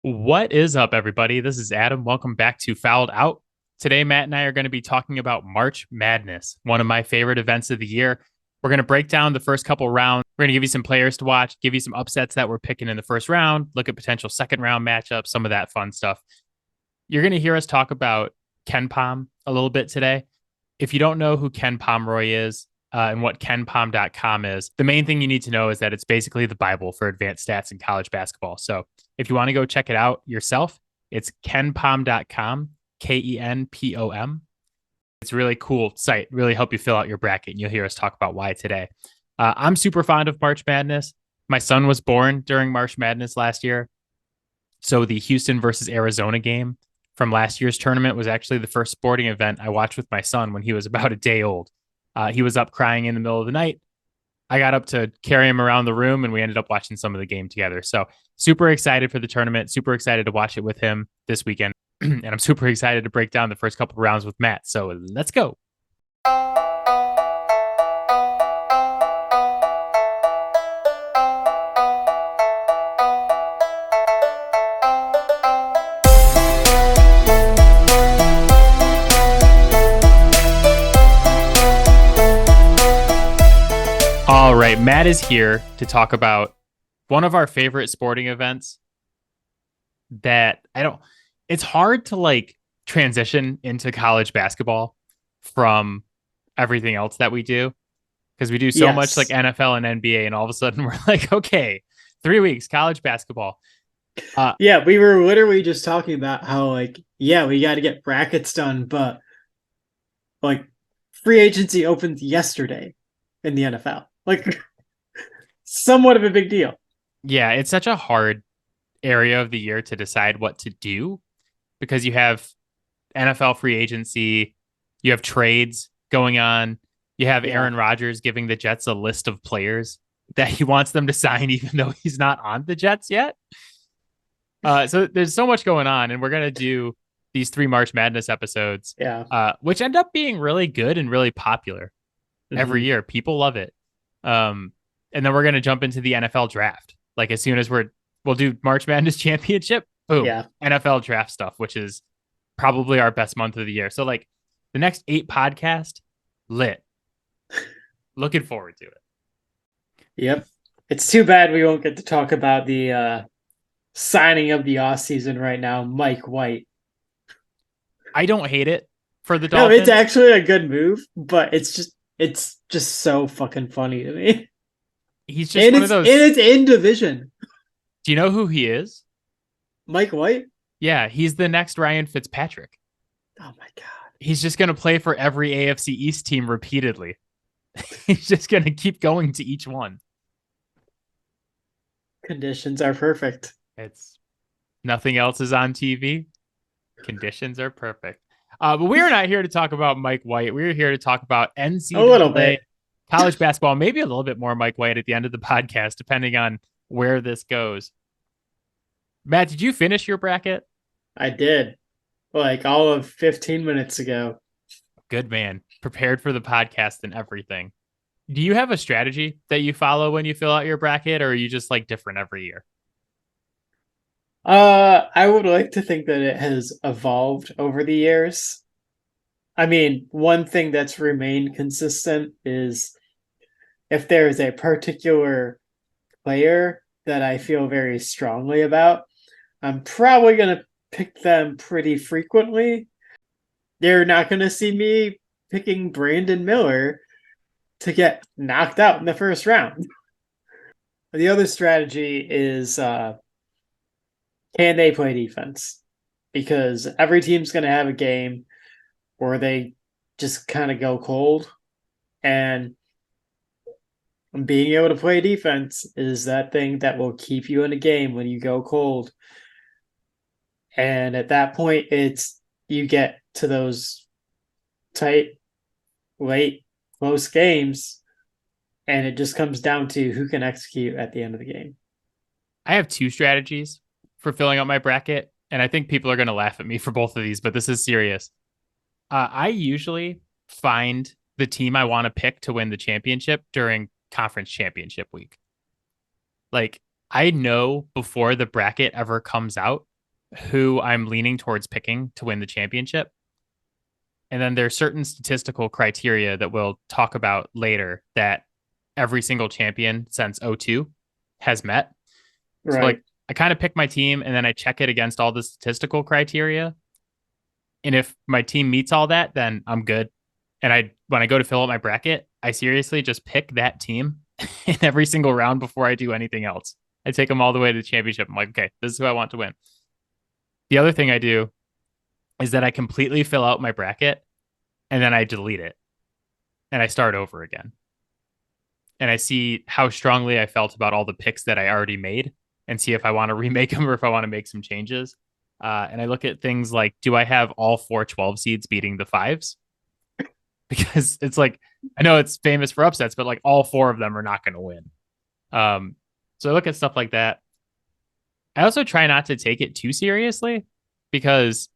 What is up, everybody? This is Adam. Welcome back to Fouled Out. Today, Matt and I are going to be talking about March Madness, one of my favorite events of the year. We're going to break down the first couple rounds. We're going to give you some players to watch, give you some upsets that we're picking in the first round, look at potential second round matchups, some of that fun stuff. You're going to hear us talk about Ken Pom a little bit today. If you don't know who Ken Pomeroy is, and what kenpom.com is, the main thing you need to know is that it's basically the Bible for advanced stats in college basketball. So if you want to go check it out yourself, it's kenpom.com, KENPOM. It's a really cool site, really help you fill out your bracket, and you'll hear us talk about why today. I'm super fond of March Madness. My son was born during March Madness last year. So the Houston versus Arizona game from last year's tournament was actually the first sporting event I watched with my son when he was about a day old. He was up crying in the middle of the night. I got up to carry him around the room, and we ended up watching some of the game together. So super excited for the tournament, super excited to watch it with him this weekend. And I'm super excited to break down the first couple of rounds with Matt. So let's go. All right, Matt is here to talk about one of our favorite sporting events that it's hard to like transition into college basketball from everything else that we do because we do so much like Yes. NFL and NBA, and all of a sudden we're like, okay, 3 weeks college basketball. Yeah, we were literally just talking about how we got to get brackets done, but like free agency opened yesterday in the NFL. Like somewhat of a big deal. Yeah, it's such a hard area of the year to decide what to do because you have NFL free agency, you have trades going on, you have Aaron Rodgers giving the Jets a list of players that he wants them to sign, even though he's not on the Jets yet. So there's so much going on, and we're gonna do these 3 March Madness episodes, which end up being really good and really popular every year. People love it. And then we're gonna jump into the NFL draft. Like as soon as we'll do March Madness championship, boom, NFL draft stuff, which is probably our best month of the year. So like the next 8 podcast, lit. Looking forward to it. Yep. It's too bad we won't get to talk about the signing of the offseason right now, Mike White. I don't hate it for the No, Dolphins. it's actually a good move, but it's just so fucking funny to me. He's just one of those. And it's in division. Do you know who he is? Mike White? Yeah, he's the next Ryan Fitzpatrick. Oh my God. He's just going to play for every AFC East team repeatedly. He's just going to keep going to each one. Conditions are perfect. It's nothing else is on TV. Conditions are perfect. But we're not here to talk about Mike White. We're here to talk about NCAA, a little bit, college basketball, maybe a little bit more Mike White at the end of the podcast, depending on where this goes. Matt, did you finish your bracket? I did. Like all of 15 minutes ago. Good man. Prepared for the podcast and everything. Do you have a strategy that you follow when you fill out your bracket, or are you just like different every year? I would like to think that it has evolved over the years. I mean, one thing that's remained consistent is if there is a particular player that I feel very strongly about, I'm probably going to pick them pretty frequently. You're not going to see me picking Brandon Miller to get knocked out in the first round. The other strategy is can they play defense? Because every team's going to have a game where they just kind of go cold. And being able to play defense is that thing that will keep you in a game when you go cold. And at that point, you get to those tight, late, close games, and it just comes down to who can execute at the end of the game. I have 2 strategies for filling out my bracket, and I think people are going to laugh at me for both of these, but this is serious. I usually find the team I want to pick to win the championship during conference championship week. Like, I know before the bracket ever comes out who I'm leaning towards picking to win the championship. And then there's certain statistical criteria that we'll talk about later that every single champion since '02 has met. So Right. like I kind of pick my team and then I check it against all the statistical criteria. And if my team meets all that, then I'm good. And when I go to fill out my bracket, I seriously just pick that team in every single round before I do anything else. I take them all the way to the championship. I'm like, okay, this is who I want to win. The other thing I do is that I completely fill out my bracket and then I delete it and I start over again. And I see how strongly I felt about all the picks that I already made and see if I want to remake them or if I want to make some changes. And I look at things like, do I have all 4 12 seeds beating the fives? Because it's like, I know it's famous for upsets, but like all 4 of them are not going to win. So I look at stuff like that. I also try not to take it too seriously because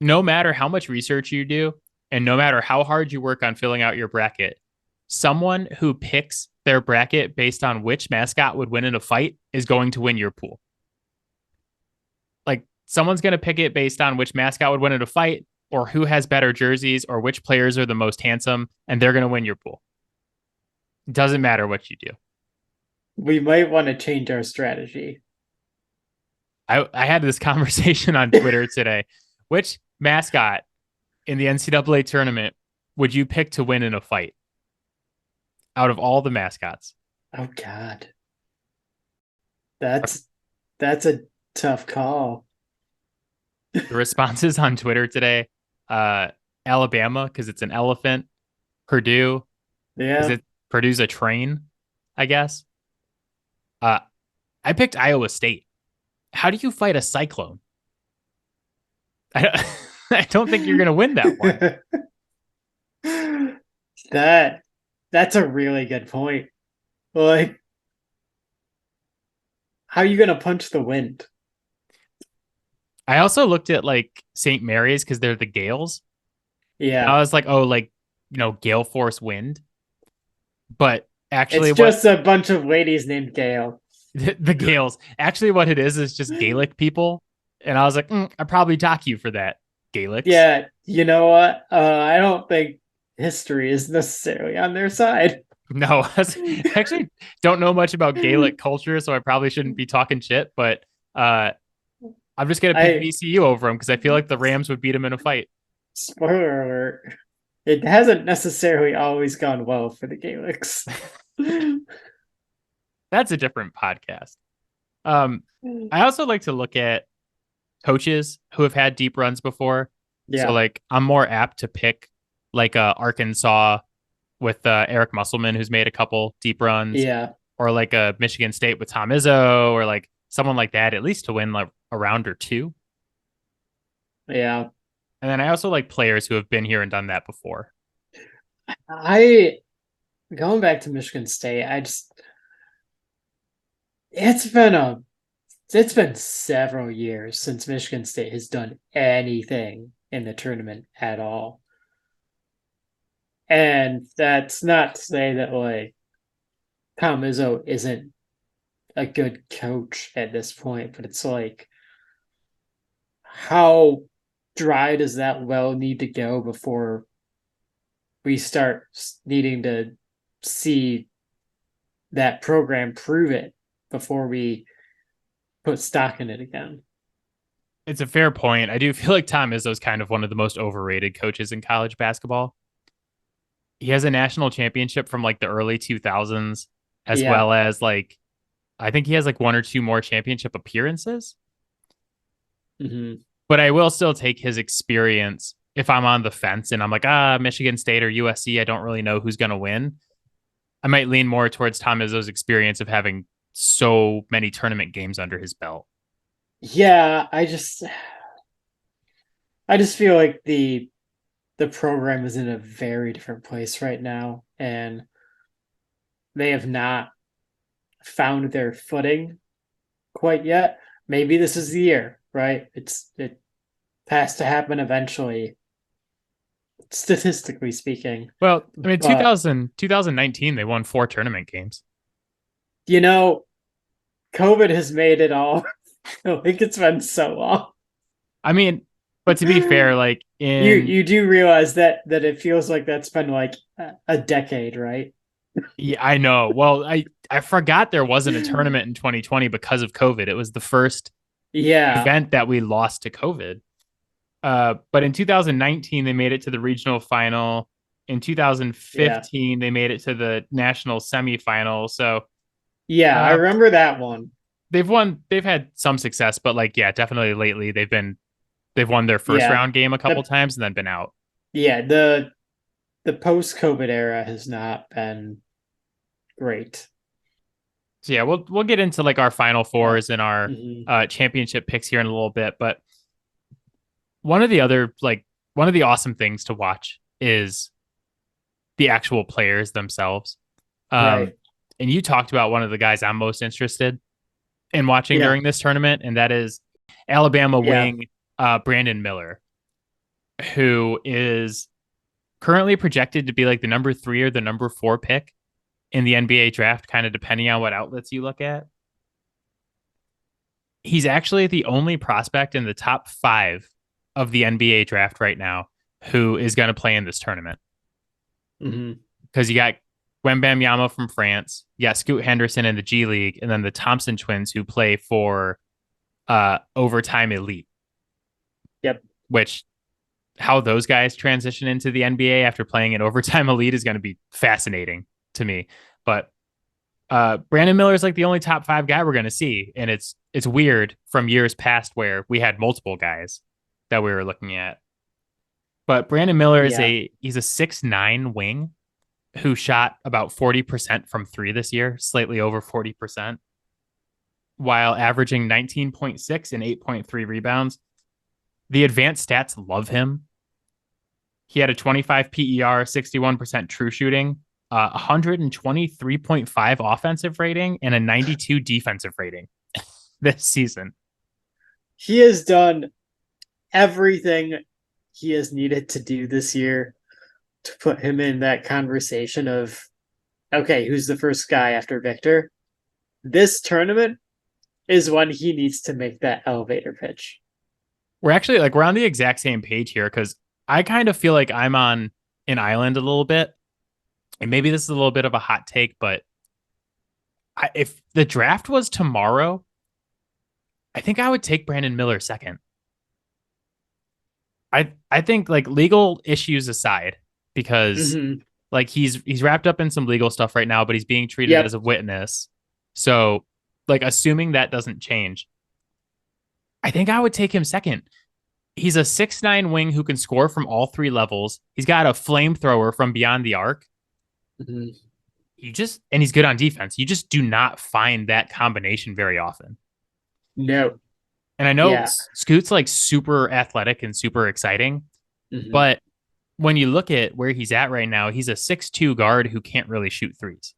no matter how much research you do and no matter how hard you work on filling out your bracket, someone who picks their bracket based on which mascot would win in a fight is going to win your pool. Like someone's going to pick it based on which mascot would win in a fight or who has better jerseys or which players are the most handsome, and they're going to win your pool. It doesn't matter what you do. We might want to change our strategy. I had this conversation on Twitter today. Which mascot in the NCAA tournament would you pick to win in a fight out of all the mascots? Oh God. That's a tough call. The responses on Twitter today, Alabama, because it's an elephant, Purdue, Yeah. Purdue's a train, I guess. I picked Iowa State. How do you fight a cyclone? I don't think you're going to win that one. That's a really good point. Like, how are you going to punch the wind? I also looked at like St. Mary's because they're the Gales. Yeah. I was like, oh, like, gale force wind. But actually, it's just a bunch of ladies named Gail. The Gales. Actually, what it is just Gaelic people. And I was like, I'd probably dock you for that, Gaelics. Yeah, you know what? I don't think history is necessarily on their side. No, I actually don't know much about Gaelic culture, so I probably shouldn't be talking shit. But I'm just gonna pick VCU over them because I feel like the Rams would beat them in a fight. Spoiler alert: it hasn't necessarily always gone well for the Gaelics. That's a different podcast. I also like to look at coaches who have had deep runs before. Yeah. So like I'm more apt to pick like Arkansas with Eric Musselman, who's made a couple deep runs. Yeah. Or like a Michigan State with Tom Izzo, or like someone like that, at least to win like a round or two. Yeah. And then I also like players who have been here and done that before. Going back to Michigan State, it's been several years since Michigan State has done anything in the tournament at all. And that's not to say that like Tom Izzo isn't a good coach at this point, but it's like, how dry does that well need to go before we start needing to see that program prove it before we put stock in it again? It's a fair point. I do feel like Tom Izzo is kind of one of the most overrated coaches in college basketball. He has a national championship from like the early 2000s, as well as like, I think he has like 1 or 2 more championship appearances. Mm-hmm. But I will still take his experience if I'm on the fence and I'm like, Michigan State or USC, I don't really know who's going to win. I might lean more towards Tom Izzo's experience of having so many tournament games under his belt. Yeah, I just feel like the program is in a very different place right now, and they have not found their footing quite yet. Maybe this is the year, right? It has to happen eventually, statistically speaking. Well, I mean, 2019, they won 4 tournament games. COVID has made it all I think it's been so long. I mean, but to be fair, like You do realize that it feels like that's been like a decade, right? yeah, I know. Well, I forgot there wasn't a tournament in 2020 because of COVID. It was the first Yeah, event that we lost to COVID. But in 2019, they made it to the regional final. In yeah, 2015, they made it to the national semifinal. So yeah. I uh, remember that one. they've won. They've had some success, but like, yeah, definitely lately they've won their first Yeah, round game a couple the times and then been out. yeah the post COVID era has not been great. So yeah, we'll get into like our final Yeah. fours and our Hmm. championship picks here in a little bit. But one of the other like one of the awesome things to watch is the actual players themselves. Um, Right. and you talked about one of the guys I'm most interested in watching Yeah. during this tournament, and that is Alabama Yeah. wing Brandon Miller, who is currently projected to be like the number 3 or the number 4 pick in the NBA draft, kind of depending on what outlets you look at. He's actually the only prospect in the top 5 of the NBA draft right now who is going to play in this tournament. Hmm. Because you got Wembanyama from France, you got Scoot Henderson in the G League, and then the Thompson twins who play for Overtime Elite, Yep. which how those guys transition into the NBA after playing in Overtime Elite is going to be fascinating to me. But Brandon Miller is like the only top 5 guy we're going to see, and it's weird from years past where we had multiple guys that we were looking at. But Brandon Miller is Yeah. he's a 6'9" wing who shot about 40% from 3 this year, slightly over 40%, while averaging 19.6 and 8.3 rebounds. The advanced stats love him. He had a 25 PER, 61% true shooting, 123.5 offensive rating, and a 92 defensive rating this season. He has done everything he has needed to do this year to put him in that conversation of, okay, who's the first guy after Victor? This tournament is when he needs to make that elevator pitch. We're on the exact same page here because I kind of feel like I'm on an island a little bit. And maybe this is a little bit of a hot take, but if the draft was tomorrow, I think I would take Brandon Miller second. I think like legal issues aside, because Hmm. like he's wrapped up in some legal stuff right now, but he's being treated Yep. as a witness. So like assuming that doesn't change, I think I would take him second. He's a 6'9" wing who can score from all 3 levels. He's got a flamethrower from beyond the arc. Hmm. And he's good on defense. You just do not find that combination very often. No. And I know Yeah. Scoot's like super athletic and super exciting, Hmm. but when you look at where he's at right now, he's a 6'2" guard who can't really shoot threes.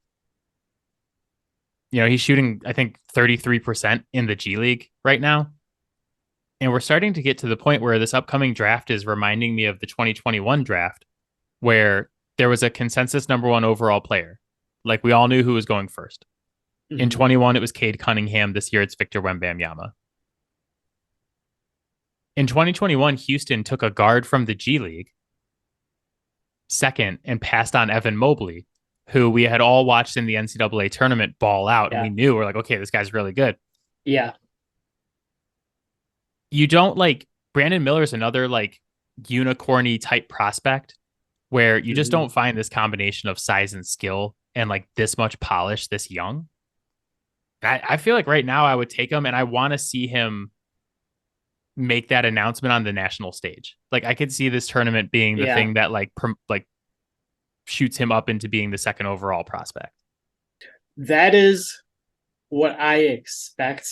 You know, he's shooting, I think, 33% in the G League right now. And we're starting to get to the point where this upcoming draft is reminding me of the 2021 draft, where there was a consensus number 1 overall player. Like we all knew who was going first. In Hmm. 21, it was Cade Cunningham. This year, it's Victor Wembanyama. In 2021, Houston took a guard from the G League second and passed on Evan Mobley, who we had all watched in the NCAA tournament ball out. And we Yeah. knew we're like, okay, this guy's really good. Yeah. You don't like Brandon Miller's another like unicorny type prospect where you just Hmm. don't find this combination of size and skill and like this much polish this young. I feel like right now I would take him and I want to see him make that announcement on the national stage. Like I could see this tournament being the Yeah. thing that like shoots him up into being the second overall prospect. That is what I expect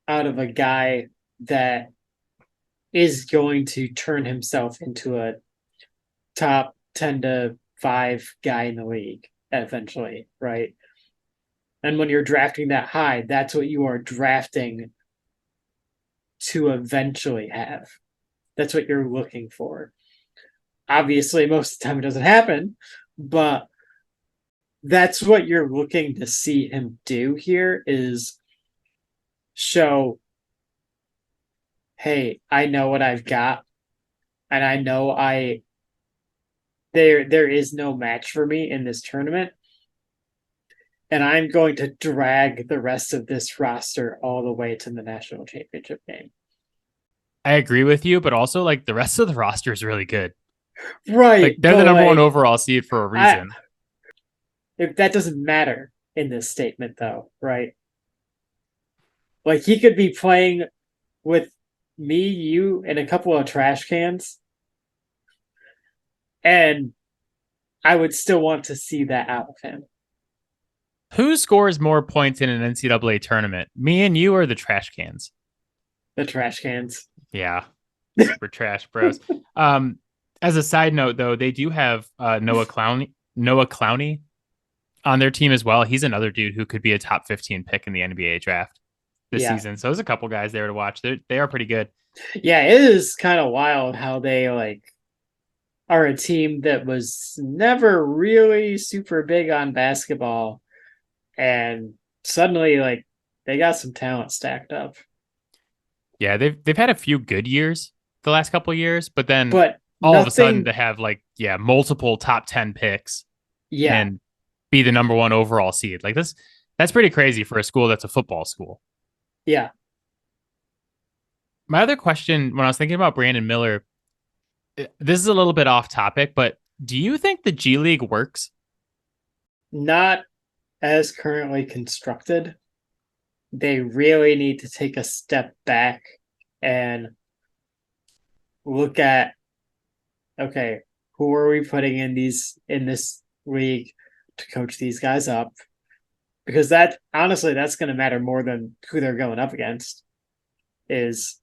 out of a guy that is going to turn himself into a top 10 to 5 guy in the league eventually, right? And when you're drafting that high, that's what you are drafting to eventually have. That's what you're looking for. Obviously, most of the time it doesn't happen, but that's what you're looking to see him do here is show, hey, I know what I've got, and I know there is no match for me in this tournament, and I'm going to drag the rest of this roster all the way to the national championship game. I agree with you, but also like the rest of the roster is really good. Right, Like they're the but number one like overall seed for a I reason. if that doesn't matter in this statement though, right? Like he could be playing with me, you, and a couple of trash cans, and I would still want to see that out of him. Who scores more points in an NCAA tournament? Me and you or the trash cans? The trash cans. Yeah. We're trash bros. As a side note though, they do have Noah Clowney on their team as well. He's another dude who could be a top 15 pick in the NBA draft this Yeah. season. So there's a couple guys there to watch. They are pretty good. Yeah, it is kind of wild how they like are a team that was never really super big on basketball, and suddenly like they got some talent stacked up. Yeah, they've had a few good years the last couple of years, but then But all of a sudden nothing to have like multiple top 10 picks yeah, and be the number one overall seed. Like that's pretty crazy for a school that's a football school. yeah. My other question when I was thinking about Brandon Miller, this is a little bit off topic, but do you think the G League works? Not as currently constructed. They really need to take a step back and look at, okay, who are we putting in this league to coach these guys up? Because that honestly, that's going to matter more than who they're going up against. Is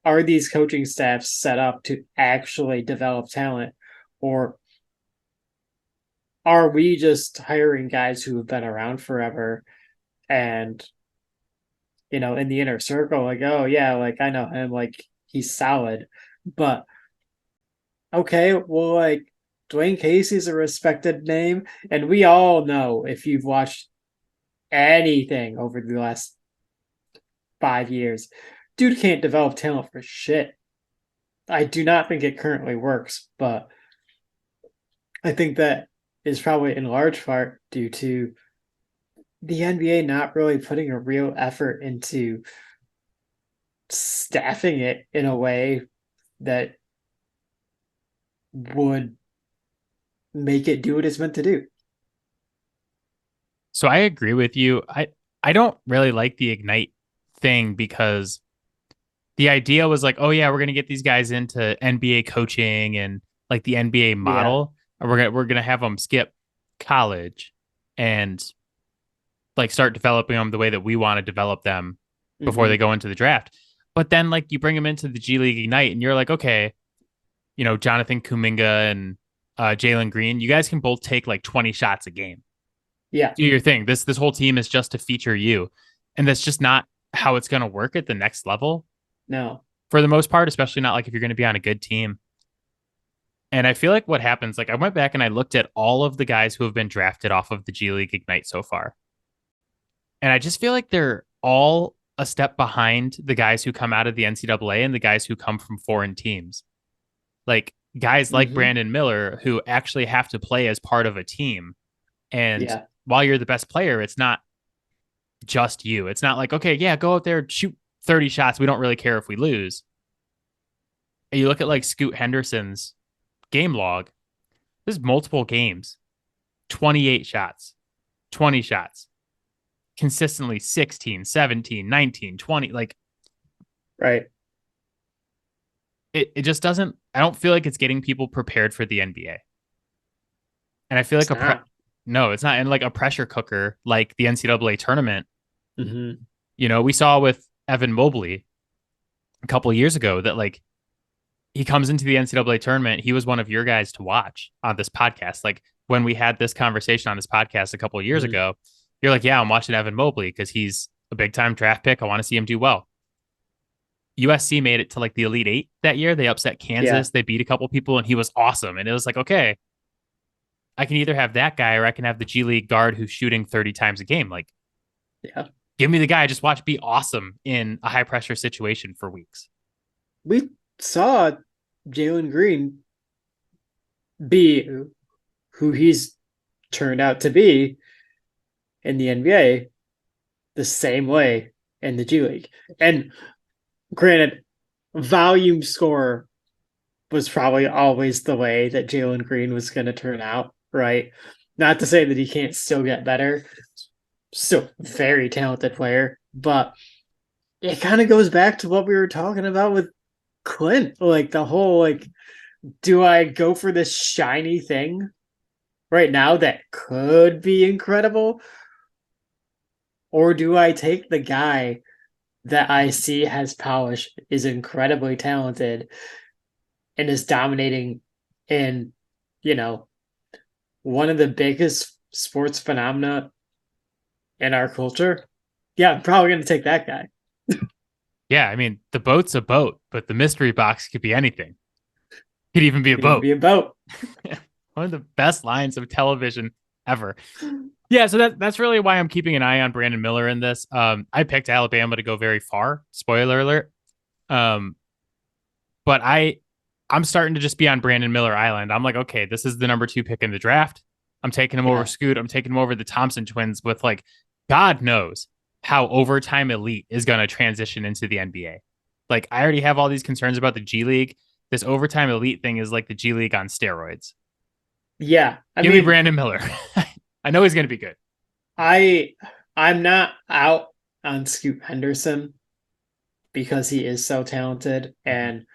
are these coaching staffs set up to actually develop talent, or are we just hiring guys who have been around forever and in the inner circle, like, oh yeah, like I know him, like he's solid, but okay, well, like Dwayne Casey's a respected name, and we all know if you've watched anything over the last 5 years, dude can't develop talent for shit. I do not think it currently works, but I think that is probably in large part due to the NBA not really putting a real effort into staffing it in a way that would make it do what it's meant to do. So I agree with you. I don't really like the Ignite thing because the idea was like, oh yeah, we're gonna get these guys into NBA coaching and like the NBA Yeah. model, and we're gonna have them skip college and like start developing them the way that we want to develop them before they Mm-hmm. go into the draft. But then like you bring them into the G League Ignite, and you're like, okay, Jonathan Kuminga and Jalen Green, you guys can both take like 20 shots a game. Yeah. Do your thing. This whole team is just to feature you, and that's just not how it's going to work at the next level No. for the most part, especially not like if you're going to be on a good team. And I feel like what happens, like I went back and I looked at all of the guys who have been drafted off of the G League Ignite so far. And I just feel like they're all a step behind the guys who come out of the NCAA and the guys who come from foreign teams. Like guys like Mm-hmm. Brandon Miller who actually have to play as part of a team. And Yeah. while you're the best player, it's not just you. It's not like, okay, yeah, go out there, shoot 30 shots. We don't really care if we lose. And you look at like Scoot Henderson's game log, there's multiple games, 28 shots, 20 shots, consistently 16, 17, 19, 20. Like Right. it just doesn't, I don't feel like it's getting people prepared for the NBA. And I feel like It's not. no, it's not. And like a pressure cooker, like the NCAA tournament, Mm-hmm. we saw with Evan Mobley a couple of years ago that like he comes into the NCAA tournament. He was one of your guys to watch on this podcast. Like when we had this conversation on this podcast a couple of years Mm-hmm. ago, you're like, yeah, I'm watching Evan Mobley because he's a big time draft pick. I want to see him do well. USC made it to like the Elite Eight that year. They upset Yeah. Kansas. They beat a couple people and he was awesome. And it was like, okay, I can either have that guy or I can have the G League guard who's shooting 30 times a game. Like, Yeah. Give me the guy I just watched be awesome in a high pressure situation for weeks. We saw Jalen Green be who he's turned out to be in the NBA the same way in the G League. And granted, volume score was probably always the way that Jalen Green was going to turn out, right? Not to say that he can't still get better. Still very talented player, but it kind of goes back to what we were talking about with Clint. Like the whole like, do I go for this shiny thing right now that could be incredible? Or do I take the guy that I see has polish, is incredibly talented, and is dominating in, you know, one of the biggest sports phenomena in our culture? Yeah, I'm probably going to take that guy. Yeah, I mean, the boat's a boat, but the mystery box could be anything. Could even be a Could even boat. be a boat. One of the best lines of television ever. Yeah, so that's really why I'm keeping an eye on Brandon Miller in this. I picked Alabama to go very far. Spoiler alert. But I'm starting to just be on Brandon Miller Island. I'm like, okay, this is the number 2 pick in the draft. I'm taking him over Scoot. I'm taking him over the Thompson twins with like, God knows how overtime elite is going to transition into the NBA. Like, I already have all these concerns about the G League. This overtime elite thing is like the G League on steroids. Yeah. Give me Brandon Miller. I know he's going to be good. I'm not out on Scoot Henderson because he is so talented, and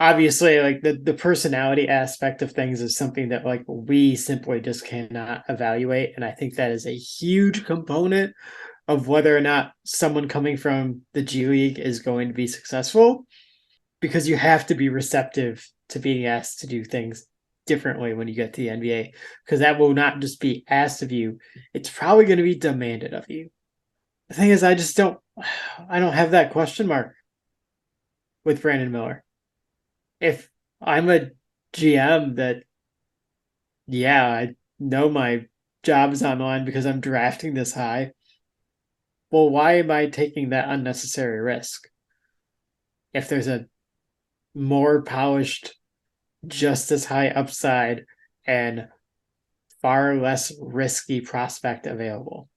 obviously like the personality aspect of things is something that like we simply just cannot evaluate, and I think that is a huge component of whether or not someone coming from the G League is going to be successful, because you have to be receptive to being asked to do things differently when you get to the NBA, because that will not just be asked of you, it's probably going to be demanded of you. The thing is, I don't have that question mark with Brandon Miller. If I'm a GM that, yeah, I know my job is on the line because I'm drafting this high, well, why am I taking that unnecessary risk? If there's a more polished, just as high upside and far less risky prospect available.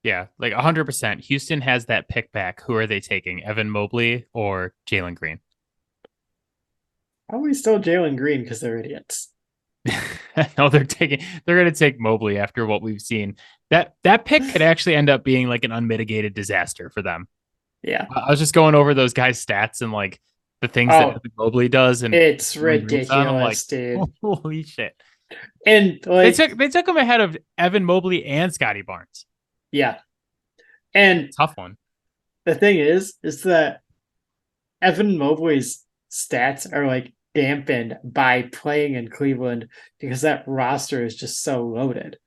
Yeah, like 100%. Houston has that pick back. Who are they taking? Evan Mobley or Jalen Green? Probably still Jalen Green because they're idiots. No, they're going to take Mobley after what we've seen. That pick could actually end up being like an unmitigated disaster for them. Yeah. I was just going over those guys' stats and like the things that Evan Mobley does, and it's ridiculous, I'm like, dude. Holy shit. And like they took him ahead of Evan Mobley and Scotty Barnes. Yeah. And tough one. The thing is that Evan Mobley's stats are like dampened by playing in Cleveland because that roster is just so loaded.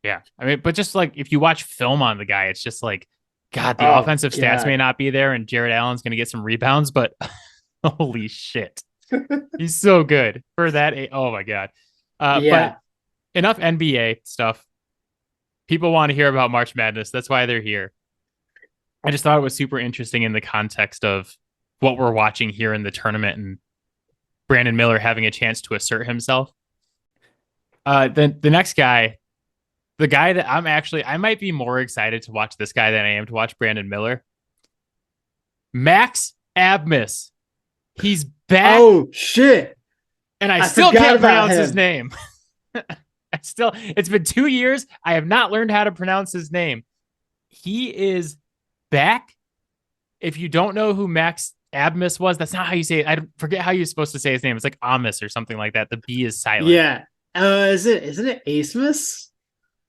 Yeah. I mean, but just like if you watch film on the guy, it's just like, God, the offensive stats may not be there, and Jared Allen's going to get some rebounds, but holy shit. He's so good for that. Oh my God. But enough NBA stuff. People want to hear about March Madness. That's why they're here. I just thought it was super interesting in the context of what we're watching here in the tournament and Brandon Miller having a chance to assert himself. The next guy, the guy that I might be more excited to watch this guy than I am to watch Brandon Miller. Max Abmas. He's back. Oh, shit. And I still can't pronounce his name. It's been 2 years. I have not learned how to pronounce his name. He is back. If you don't know who Max Abmas was, that's not how you say it. I forget how you're supposed to say his name. It's like Amos or something like that. The B is silent. Yeah. Isn't it Asmus?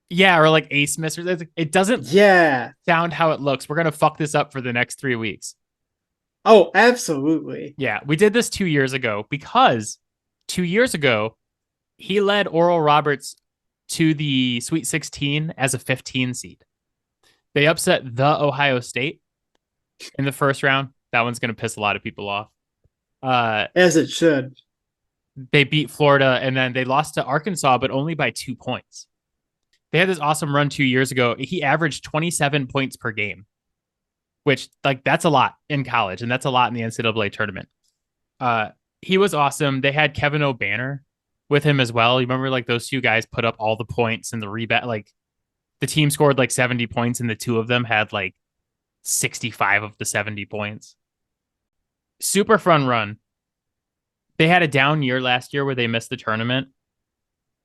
Yeah, or like Asmus. It doesn't sound how it looks. We're going to fuck this up for the next 3 weeks. Oh, absolutely. Yeah, we did this 2 years ago because 2 years ago, he led Oral Roberts to the Sweet 16 as a 15 seed. They upset the Ohio State in the first round. That one's going to piss a lot of people off. As it should. They beat Florida, and then they lost to Arkansas, but only by 2 points. They had this awesome run 2 years ago. He averaged 27 points per game, which like that's a lot in college, and that's a lot in the NCAA tournament. He was awesome. They had Kevin O'Banner with him as well. You remember like those two guys put up all the points and the rebound. Like the team scored like 70 points, and the two of them had like 65 of the 70 points. Super fun run. They had a down year last year where they missed the tournament,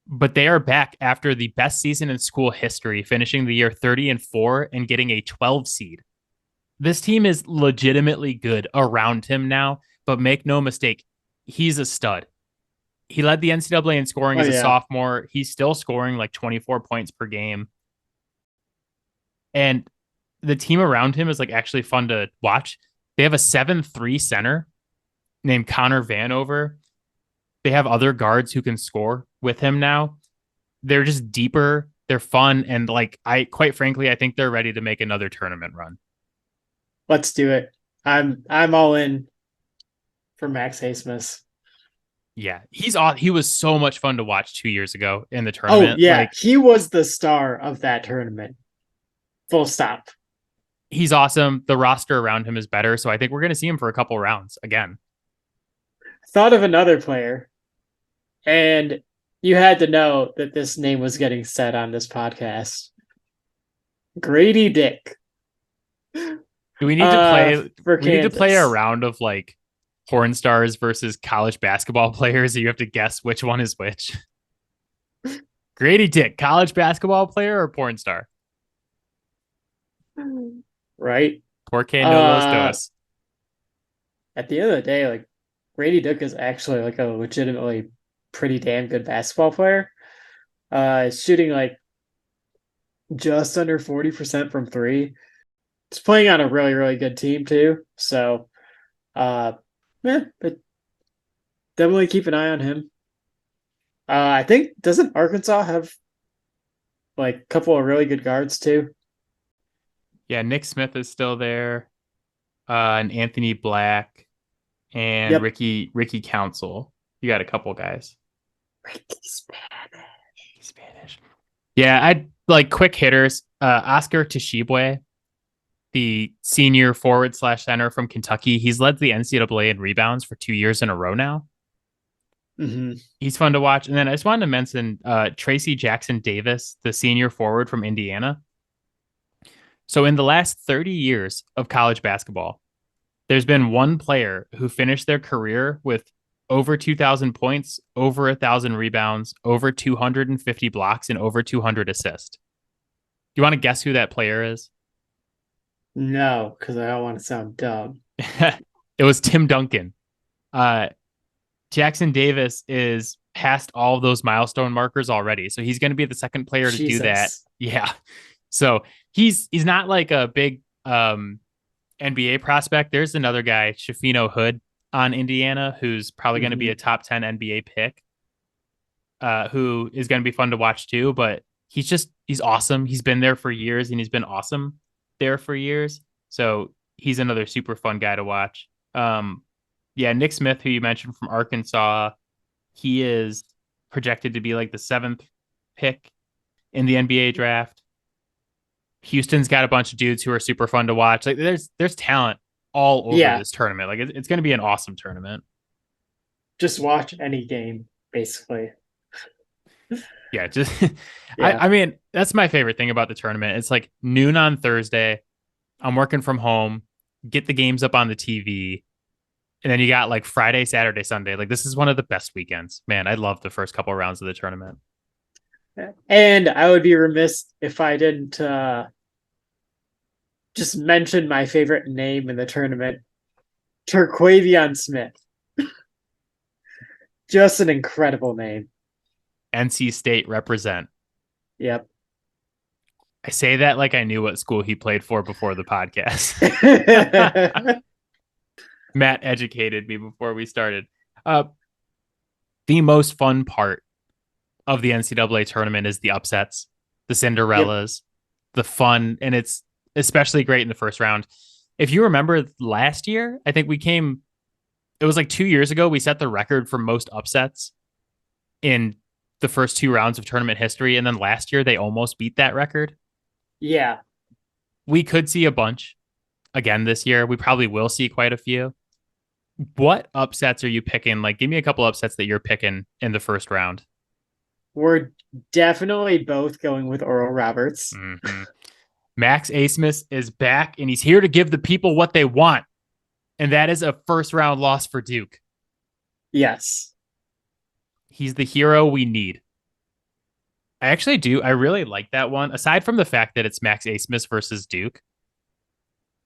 but they are back after the best season in school history, finishing the year 30-4 and getting a 12 seed. This team is legitimately good around him now, but make no mistake, he's a stud. He led the NCAA in scoring as a sophomore. He's still scoring like 24 points per game. And the team around him is like actually fun to watch. They have a 7'3" center named Connor Vanover. They have other guards who can score with him now. They're just deeper. They're fun. And like, quite frankly, I think they're ready to make another tournament run. Let's do it. I'm all in for Max Hasemus. Yeah, he was so much fun to watch 2 years ago in the tournament. Oh yeah, he was the star of that tournament. Full stop. He's awesome. The roster around him is better, so I think we're going to see him for a couple rounds again. Thought of another player, and you had to know that this name was getting said on this podcast. Grady Dick. Do we need to play? We need to play a round of like porn stars versus college basketball players. You have to guess which one is which. Grady Dick, college basketball player or porn star? Right. Porque no los dos. At the end of the day, like Grady Dick is actually like a legitimately pretty damn good basketball player. Shooting like just under 40% from three. He's playing on a really, really good team too. So, but definitely keep an eye on him. I think doesn't Arkansas have like a couple of really good guards too? Yeah, Nick Smith is still there, and Anthony Black, and Ricky Council. You got a couple guys. Ricky Spanish. Yeah, I'd like quick hitters. Oscar Tshiebwe, the senior forward / center from Kentucky. He's led the NCAA in rebounds for 2 years in a row now. Mm-hmm. He's fun to watch. And then I just wanted to mention Tracy Jackson Davis, the senior forward from Indiana. So in the last 30 years of college basketball, there's been one player who finished their career with over 2,000 points, over 1,000 rebounds, over 250 blocks, and over 200 assists. Do you want to guess who that player is? No, because I don't want to sound dumb. It was Tim Duncan. Jackson Davis is past all of those milestone markers already. So he's going to be the second player to do that. Yeah. So he's not like a big NBA prospect. There's another guy, Shafino Hood on Indiana, who's probably going to be a top 10 NBA pick, who is going to be fun to watch too. But he's awesome. He's been there for years and he's been awesome there for years. So he's another super fun guy to watch. Yeah, Nick Smith, who you mentioned from Arkansas, he is projected to be like the 7th pick in the NBA draft. Houston's got a bunch of dudes who are super fun to watch. Like there's talent all over this tournament. Like it's going to be an awesome tournament. Just watch any game, basically. Yeah, I mean, that's my favorite thing about the tournament. It's like noon on Thursday. I'm working from home, get the games up on the TV. And then you got like Friday, Saturday, Sunday. Like this is one of the best weekends, man. I love the first couple of rounds of the tournament. And I would be remiss if I didn't just mention my favorite name in the tournament, Terquavion Smith. Just an incredible name. NC State represent. Yep. I say that like I knew what school he played for before the podcast. Matt educated me before we started. The most fun part of the NCAA tournament is the upsets, the Cinderellas, the fun, and it's especially great in the first round. If you remember last year, I think it was like 2 years ago, we set the record for most upsets in the first two rounds of tournament history. And then last year, they almost beat that record. Yeah. We could see a bunch again this year. We probably will see quite a few. What upsets are you picking? Like, give me a couple upsets that you're picking in the first round. We're definitely both going with Oral Roberts. Mm-hmm. Max Asmus is back, and he's here to give the people what they want. And that is a first round loss for Duke. Yes. He's the hero we need. I actually do. I really like that one. Aside from the fact that it's Max Asmus versus Duke,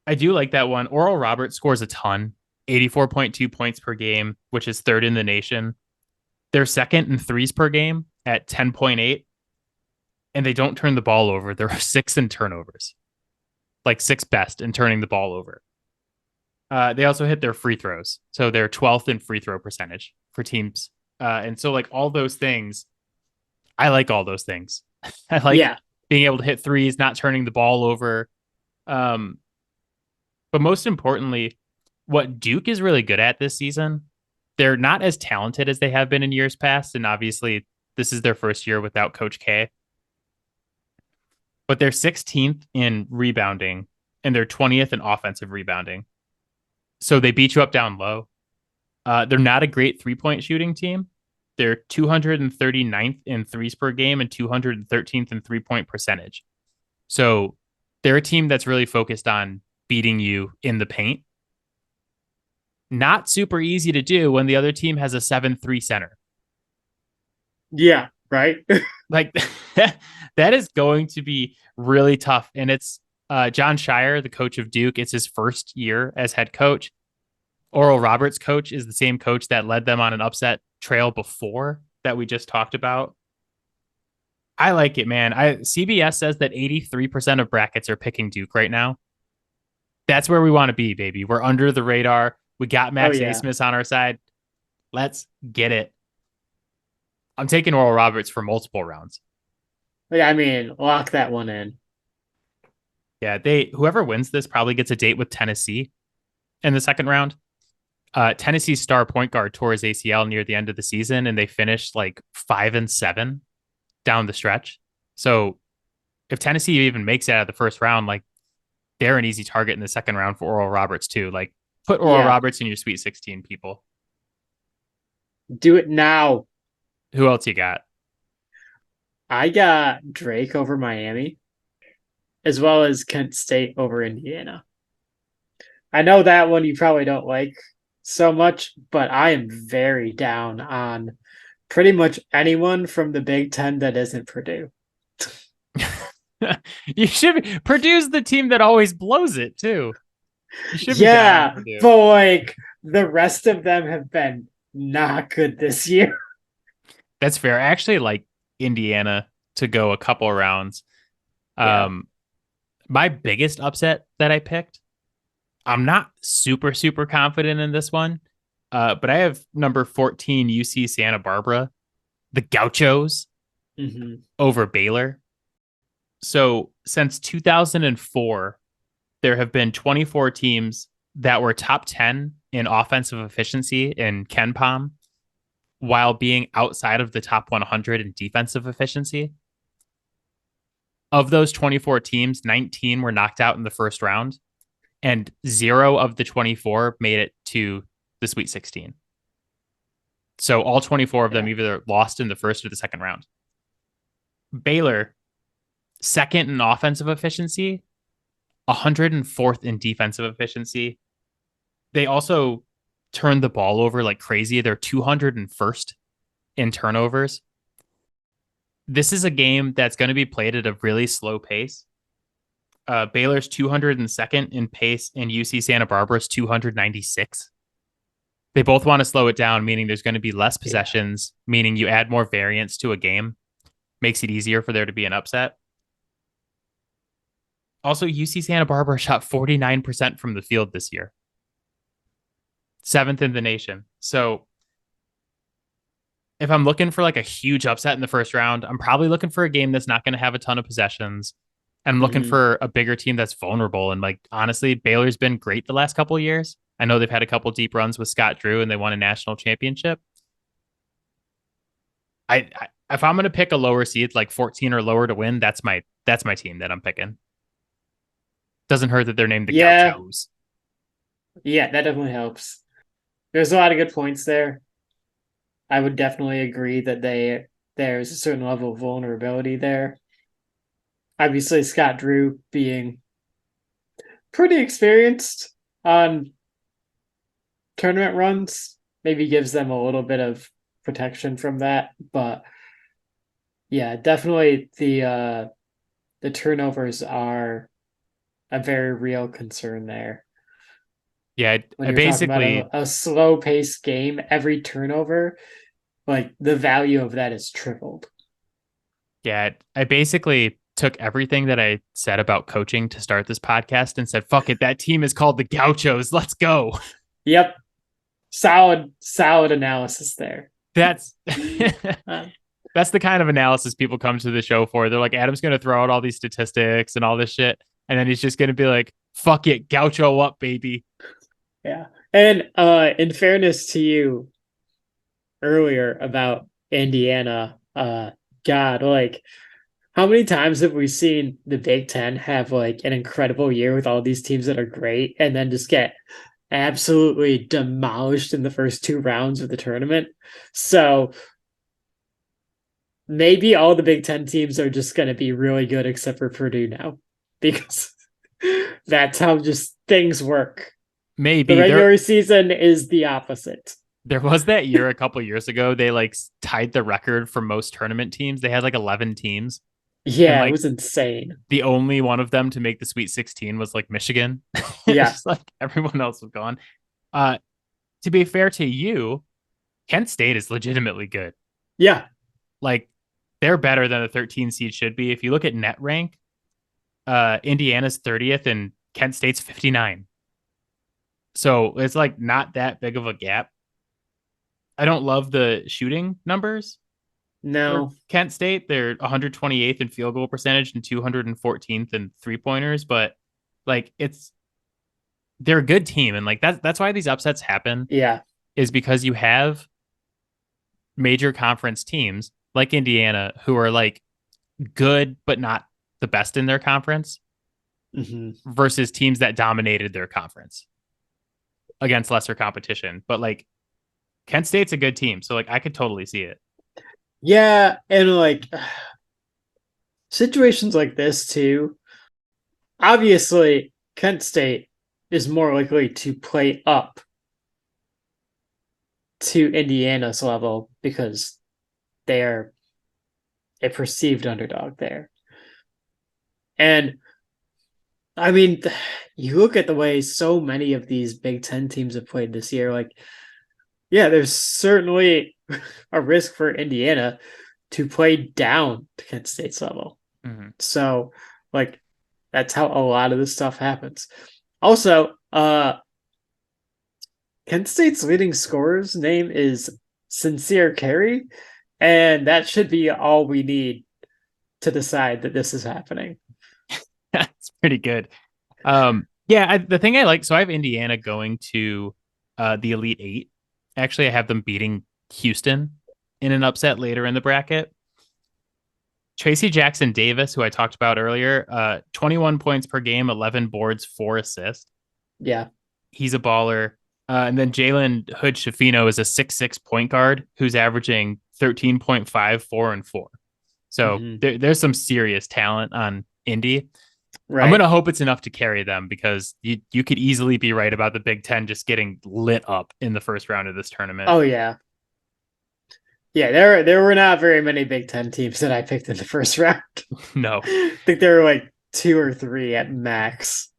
I do like that one. Oral Roberts scores a ton, 84.2 points per game, which is third in the nation. They're second in threes per game at 10.8, and they don't turn the ball over. They're sixth in turnovers, like sixth best in turning the ball over. They also hit their free throws. So they're 12th in free throw percentage for teams. And so, like, all those things, I like all those things. I like being able to hit threes, not turning the ball over. But most importantly, what Duke is really good at this season, they're not as talented as they have been in years past. And obviously, this is their first year without Coach K. But they're 16th in rebounding and they're 20th in offensive rebounding. So they beat you up down low. They're not a great three-point shooting team. They're 239th in threes per game and 213th in three-point percentage. So they're a team that's really focused on beating you in the paint. Not super easy to do when the other team has a 7-3 center. Yeah, right? Like, that is going to be really tough. And it's John Shire, the coach of Duke. It's his first year as head coach. Oral Roberts' coach is the same coach that led them on an upset trail before that we just talked about. I like it, man. CBS says that 83% of brackets are picking Duke right now. That's where we want to be, baby. We're under the radar. We got Max Asmus on our side. Let's get it. I'm taking Oral Roberts for multiple rounds. Yeah, I mean, lock that one in. Yeah, whoever wins this probably gets a date with Tennessee in the second round. Tennessee's star point guard tore his ACL near the end of the season, and they finished like 5-7 down the stretch. So if Tennessee even makes it out of the first round, like, they're an easy target in the second round for Oral Roberts too. Like, put Oral Roberts in your Sweet 16, people. Do it now. Who else you got? I got Drake over Miami, as well as Kent State over Indiana. I know that one you probably don't like so much, but I am very down on pretty much anyone from the Big Ten that isn't Purdue. You should be. Purdue's the team that always blows it too. You should be but like, the rest of them have been not good this year. That's fair. I actually like Indiana to go a couple rounds. My biggest upset that I picked, I'm not super confident in this one, but I have number 14 UC Santa Barbara, the Gauchos, over Baylor. So since 2004, there have been 24 teams that were top 10 in offensive efficiency in KenPom while being outside of the top 100 in defensive efficiency. Of those 24 teams, 19 were knocked out in the first round, and 0 of the 24 made it to the Sweet 16. So all 24 of them either lost in the first or the second round. Baylor, second in offensive efficiency, 104th in defensive efficiency. They also turned the ball over like crazy. They're 201st in turnovers. This is a game that's going to be played at a really slow pace. Baylor's 202nd in pace, and UC Santa Barbara's 296. They both want to slow it down, meaning there's going to be less possessions, meaning you add more variance to a game. Makes it easier for there to be an upset. Also, UC Santa Barbara shot 49% from the field this year. 7th in the nation. So if I'm looking for like a huge upset in the first round, I'm probably looking for a game that's not going to have a ton of possessions. I'm looking for a bigger team that's vulnerable. And like, honestly, Baylor's been great the last couple of years. I know they've had a couple deep runs with Scott Drew and they won a national championship. I if I'm gonna pick a lower seed, like 14 or lower to win, that's my team that I'm picking. Doesn't hurt that they're named the Yeah, Gauchos. yeah, that definitely helps. There's a lot of good points there. I would definitely agree that there's a certain level of vulnerability there. Obviously, Scott Drew being pretty experienced on tournament runs maybe gives them a little bit of protection from that. But yeah, definitely the turnovers are a very real concern there. Yeah, When I you're talking about basically a slow paced game, every turnover, like the value of that is tripled. yeah, I basically took everything that I said about coaching to start this podcast and said, "Fuck it, that team is called the Gauchos. Let's go." Yep. Solid analysis there. That's Uh, that's the kind of analysis people come to the show for. They're like, Adam's going to throw out all these statistics and all this shit, and then he's just going to be like, "Fuck it, Gaucho up, baby." yeah. And in fairness to you earlier about Indiana, God, like how many times have we seen the Big Ten have like an incredible year with all these teams that are great and then just get absolutely demolished in the first two rounds of the tournament? So maybe all the Big Ten teams are just going to be really good except for Purdue now because that's how just things work. The Maybe regular season is the opposite. there was that year a couple years ago. They like tied the record for most tournament teams. They had like 11 teams, and Yeah, it like was insane. the only one of them to make the Sweet 16 was like Michigan. It's Yeah. just like everyone else was gone. Uh, to be fair to you, Kent State is legitimately good. Yeah. Like they're better than a 13 seed should be. If you look at net rank, Indiana's 30th and Kent State's 59. So it's like not that big of a gap. I don't love the shooting numbers for No. Kent State. They're 128th in field goal percentage and 214th in three pointers, but like they're a good team, and like that's why these upsets happen Yeah. is because you have major conference teams like Indiana who are like good but not the best in their conference Mm-hmm. versus teams that dominated their conference against lesser competition. But like Kent State's a good team, so like I could totally see it. Yeah. And like situations like this, too. Obviously, Kent State is more likely to play up to Indiana's level because they're a perceived underdog there. And I mean, you look at the way so many of these Big Ten teams have played this year, like, yeah, there's certainly a risk for Indiana to play down to Kent State's level. Mm-hmm. So, like, that's how a lot of this stuff happens. Also, Kent State's leading scorer's name is Sincere Carey, and that should be all we need to decide that this is happening. That's pretty good. Yeah, the thing I like, so I have Indiana going to the Elite Eight. Actually, I have them beating Houston in an upset later in the bracket. Tracy Jackson Davis, who I talked about earlier, 21 points per game, 11 boards, 4 assists. Yeah. He's a baller. And then Jalen Hood Shafino is a 6'6 point guard who's averaging 13.5, 4, and 4. So there's some serious talent on Indy. Right. I'm going to hope it's enough to carry them because you could easily be right about the Big Ten just getting lit up in the first round of this tournament. Oh, yeah. Yeah, there were not very many Big Ten teams that I picked in the first round. No. I think there were like 2 or 3 at max.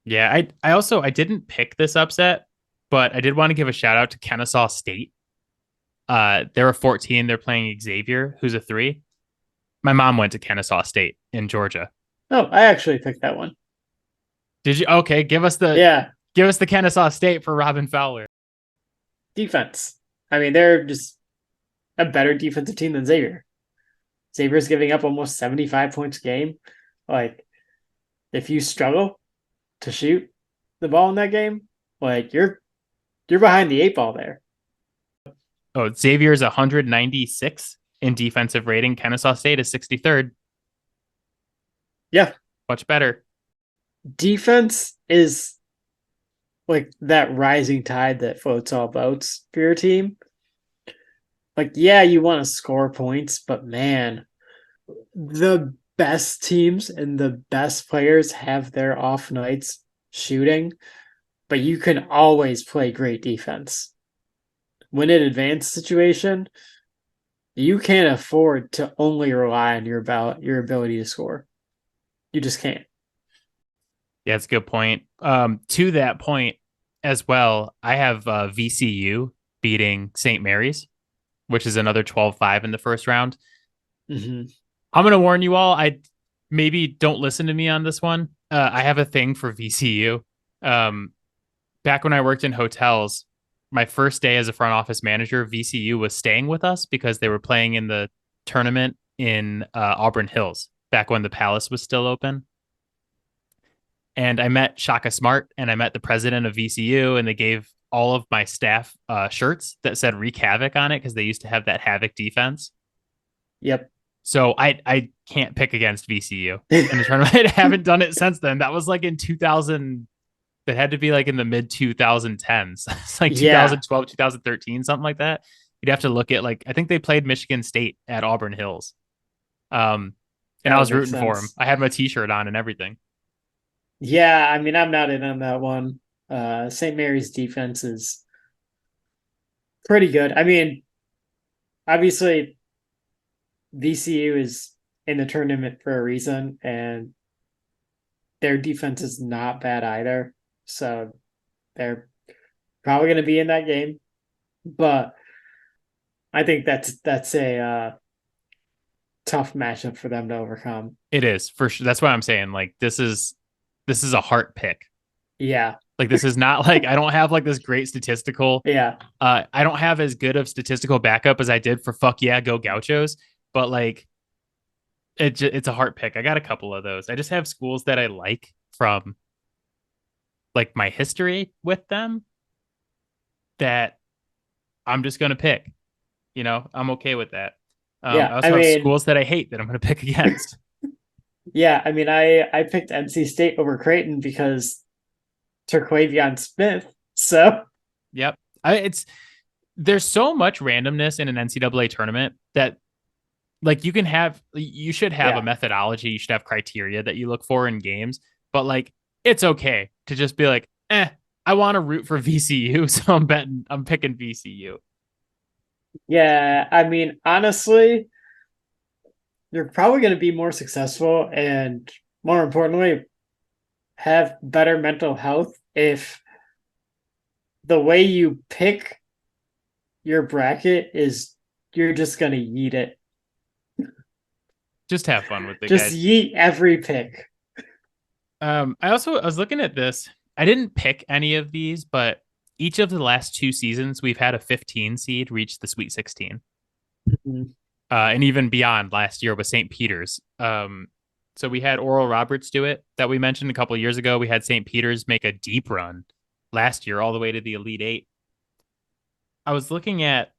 Yeah, I didn't pick this upset, but I did want to give a shout out to Kennesaw State. They're a 14. They're playing Xavier, who's a 3. My mom went to Kennesaw State in Georgia. Oh, I actually picked that one. Did you? Okay, give us the Kennesaw State for Robin Fowler. Defense. I mean, they're just a better defensive team than Xavier. Xavier's giving up almost 75 points a game. Like, if you struggle to shoot the ball in that game, like you're behind the 8 ball there. Oh, Xavier's 196 in defensive rating. Kennesaw State is 63rd. Yeah. Much better. Defense is like that rising tide that floats all boats for your team. Like, yeah, you want to score points, but man, the best teams and the best players have their off nights shooting, but you can always play great defense. When in advanced situation, you can't afford to only rely on your ability to score. You just can't. Yeah, that's a good point. To that point as well, I have VCU beating St. Mary's, which is another 12-5 in the first round. Mm-hmm. I'm going to warn you all. I maybe don't listen to me on this one. I have a thing for VCU. Back when I worked in hotels, my first day as a front office manager, VCU was staying with us because they were playing in the tournament in Auburn Hills back when the Palace was still open. And I met Shaka Smart and I met the president of VCU, and they gave all of my staff shirts that said Wreak Havoc on it because they used to have that Havoc defense. Yep. So I can't pick against VCU in the tournament. I haven't done it since then. That was like in 2000. That had to be like in the mid 2010s. It's like 2012, 2013, something like that. You'd have to look at like I think they played Michigan State at Auburn Hills. And I was rooting for them. I had my T-shirt on and everything. Yeah, I mean, I'm not in on that one. St. Mary's defense is pretty good. I mean, obviously, VCU is in the tournament for a reason, and their defense is not bad either. So they're probably going to be in that game. But I think that's a tough matchup for them to overcome. It is for sure. That's what I'm saying. Like this is a heart pick. Yeah. Like this is not like I don't have like this great statistical. Yeah. I don't have as good of statistical backup as I did for fuck yeah go Gauchos, but like it's a heart pick. I got a couple of those. I just have schools that I like from like my history with them that I'm just gonna pick. You know, I'm okay with that. Yeah, I also have schools that I hate that I'm gonna pick against. Yeah, I mean, I picked NC State over Creighton because Terquavion Smith. So, yep, there's so much randomness in an NCAA tournament that like you should have a methodology, you should have criteria that you look for in games, but like it's okay to just be like, I want to root for VCU, so I'm picking VCU. Yeah, I mean, honestly, you're probably going to be more successful and more importantly, have better mental health if the way you pick your bracket is you're just going to yeet it. Just have fun with it, just guys. Yeet every pick. I was looking at this. I didn't pick any of these, but each of the last 2 seasons, we've had a 15 seed reach the Sweet 16. Mm-hmm. And even beyond last year with St. Peter's. So we had Oral Roberts do it that we mentioned a couple of years ago. We had St. Peter's make a deep run last year all the way to the Elite Eight. I was looking at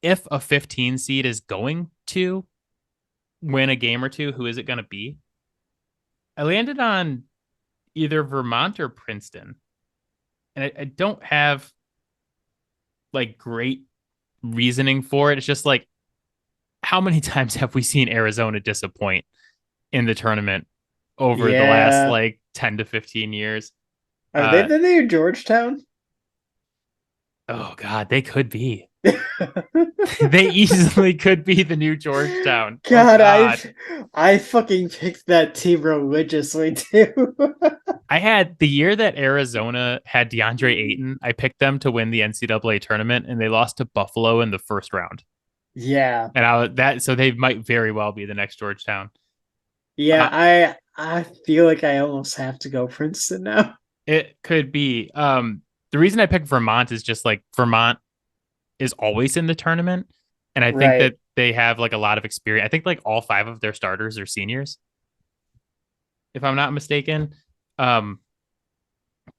if a 15 seed is going to win a game or two, who is it going to be? I landed on either Vermont or Princeton. And I don't have like great reasoning for it. It's just like, how many times have we seen Arizona disappoint in the tournament over the last like 10 to 15 years? Are they the new Georgetown? Oh God, they could be. They easily could be the new Georgetown. God, I fucking picked that team religiously too. I had the year that Arizona had DeAndre Ayton. I picked them to win the NCAA tournament, and they lost to Buffalo in the first round. Yeah, and so they might very well be the next Georgetown. Yeah, I feel like I almost have to go Princeton now. It could be. The reason I picked Vermont is just like Vermont is always in the tournament, and I think that they have like a lot of experience. I think like all 5 of their starters are seniors, if I'm not mistaken. But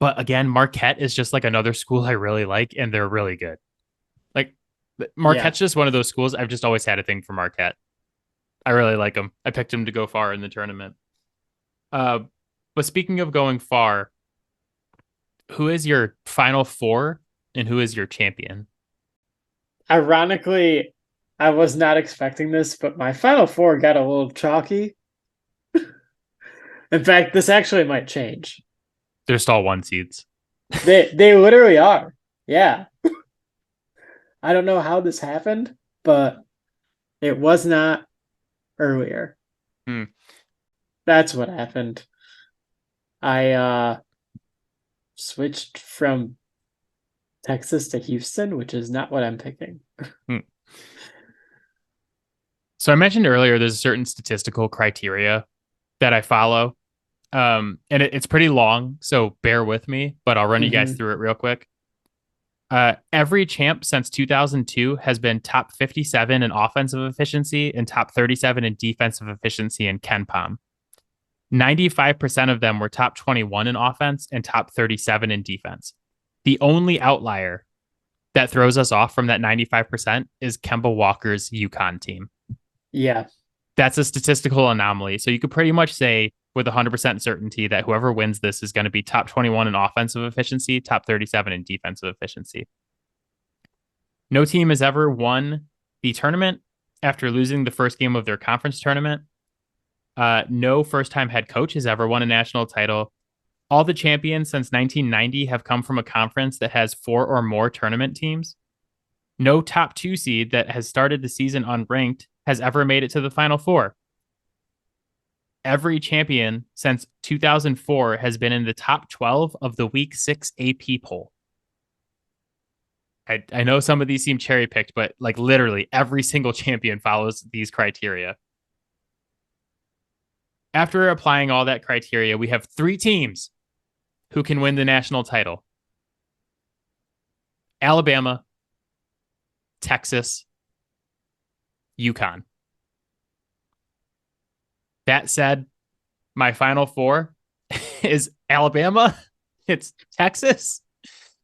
again, Marquette is just like another school I really like, and they're really good. Like Yeah. Marquette's just one of those schools. I've just always had a thing for Marquette. I really like him. I picked him to go far in the tournament. Uh, but speaking of going far, who is your Final Four and who is your champion? Ironically, I was not expecting this, but my final four got a little chalky. In fact, this actually might change. They're still one seeds. They literally are. Yeah. I don't know how this happened, but it was not earlier. Hmm. That's what happened. I switched from Texas to Houston, which is not what I'm picking. Hmm. So I mentioned earlier there's a certain statistical criteria that I follow. And it's pretty long, so bear with me, but I'll run you guys through it real quick. Every champ since 2002 has been top 57 in offensive efficiency and top 37 in defensive efficiency in KenPom. 95% of them were top 21 in offense and top 37 in defense. The only outlier that throws us off from that 95% is Kemba Walker's UConn team. Yeah. That's a statistical anomaly. So you could pretty much say with 100% certainty that whoever wins this is going to be top 21 in offensive efficiency, top 37 in defensive efficiency. No team has ever won the tournament after losing the first game of their conference tournament. No first-time head coach has ever won a national title. All the champions since 1990 have come from a conference that has 4 or more tournament teams. No top 2 seed that has started the season unranked has ever made it to the Final Four. Every champion since 2004 has been in the top 12 of the Week 6 AP poll. I know some of these seem cherry picked, but like literally every single champion follows these criteria. After applying all that criteria, we have 3 teams who can win the national title: Alabama, Texas, UConn. That said, my Final Four is Alabama, it's Texas,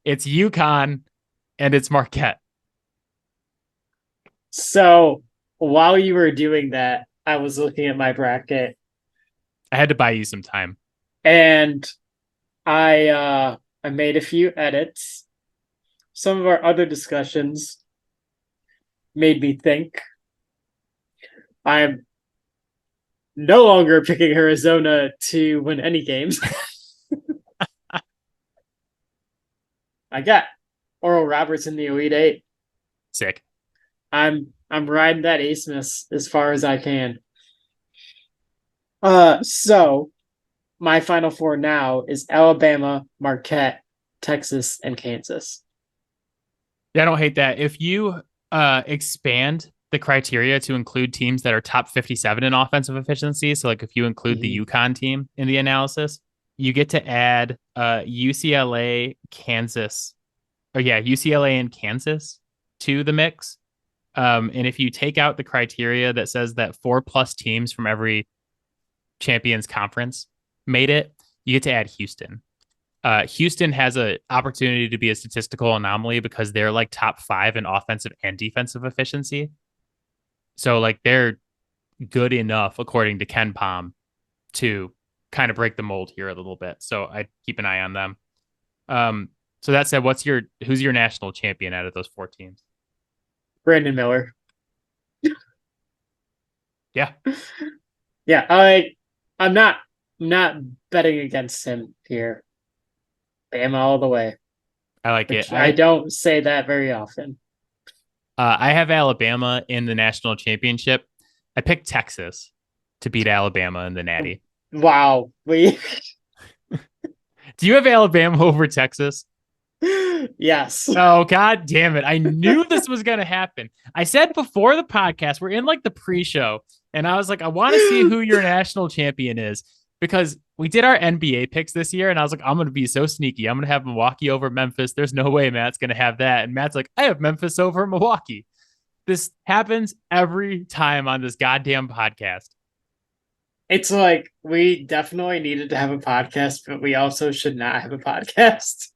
it's UConn, and it's Marquette. So while you were doing that, I was looking at my bracket. I had to buy you some time. And I made a few edits. Some of our other discussions made me think. I'm no longer picking Arizona to win any games. I got Oral Roberts in the Elite Eight. Sick. I'm riding that Abmas as far as I can. So my Final Four now is Alabama, Marquette, Texas, and Kansas. Yeah, I don't hate that. If you expand the criteria to include teams that are top 57 in offensive efficiency, so like if you include the UConn team in the analysis, you get to add UCLA, Kansas, UCLA and Kansas to the mix. And if you take out the criteria that says that 4+ teams from every Champions Conference made it, you get to add Houston. Houston has an opportunity to be a statistical anomaly because they're like top 5 in offensive and defensive efficiency. So like they're good enough, according to KenPom, to kind of break the mold here a little bit. So I keep an eye on them. So that said, who's your national champion out of those 4 teams? Brandon Miller. Yeah. Yeah, I'm not betting against him here. Bama all the way. I like it. I don't say that very often. I have Alabama in the national championship. I picked Texas to beat Alabama in the Natty. Wow. Do you have Alabama over Texas? Yes. Oh, God damn it. I knew this was going to happen. I said before the podcast, we're in like the pre-show, and I was like, I want to see who your national champion is, because we did our NBA picks this year, and I was like, I'm going to be so sneaky. I'm going to have Milwaukee over Memphis. There's no way Matt's going to have that. And Matt's like, I have Memphis over Milwaukee. This happens every time on this goddamn podcast. It's like we definitely needed to have a podcast, but we also should not have a podcast.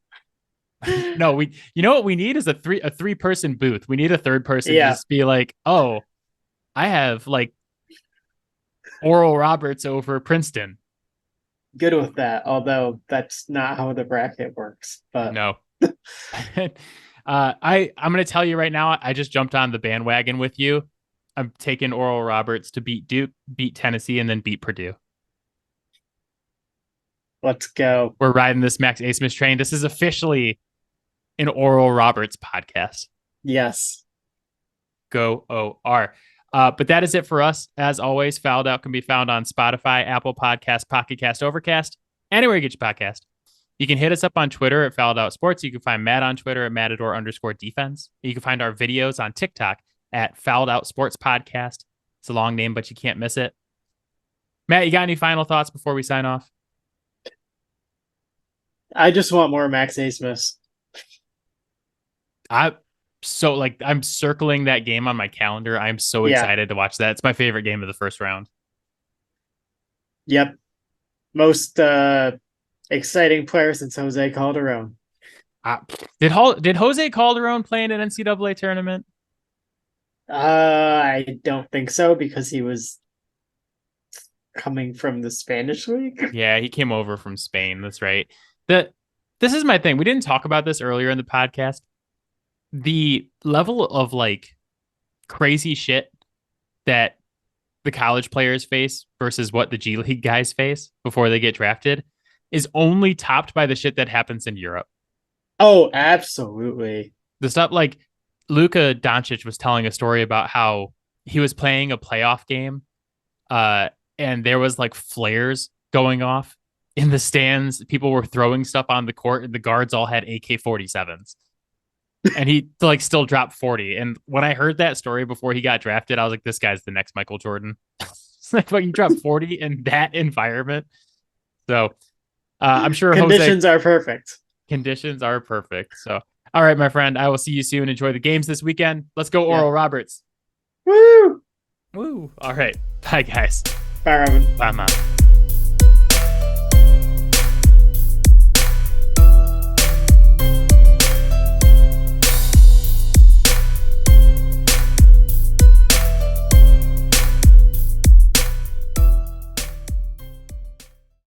No, you know what we need is a three person booth. We need a third person to Yeah, just be like, oh, I have like Oral Roberts over Princeton. good with that. Although that's not how the bracket works. But No. I'm gonna tell you right now, I just jumped on the bandwagon with you. I'm taking Oral Roberts to beat Duke, beat Tennessee, and then beat Purdue. let's go. We're riding this Max Asmus train. This is officially an Oral Roberts podcast. Yes. Go OR. But that is it for us. As always, Fouled Out can be found on Spotify, Apple Podcasts, Pocket Cast, Overcast, anywhere you get your podcast. You can hit us up on Twitter at Fouled Out Sports. You can find Matt on Twitter at Matador_defense. You can find our videos on TikTok at Fouled Out Sports Podcast. It's a long name, but you can't miss it. Matt, you got any final thoughts before we sign off? I just want more Max Asmus. I'm circling that game on my calendar. I'm so excited to watch that. It's my favorite game of the first round. Yep. Most exciting player since Jose Calderon. Did Jose Calderon play in an NCAA tournament? I don't think so because he was coming from the Spanish league. Yeah, he came over from Spain. That's right. This is my thing. We didn't talk about this earlier in the podcast. The level of like crazy shit that the college players face versus what the G League guys face before they get drafted is only topped by the shit that happens in Europe. Oh, absolutely. The stuff like Luka Doncic was telling a story about how he was playing a playoff game, and there was like flares going off in the stands. People were throwing stuff on the court, and the guards all had AK-47s. And he like still dropped 40. And when I heard that story before he got drafted, I was like, this guy's the next Michael Jordan. It's like fucking drop 40 in that environment. So I'm sure conditions are perfect. Conditions are perfect. So, all right, my friend, I will see you soon. Enjoy the games this weekend. Let's go, Oral Roberts. Woo! Woo. All right. Bye, guys. Bye, Robin. Bye, Mom.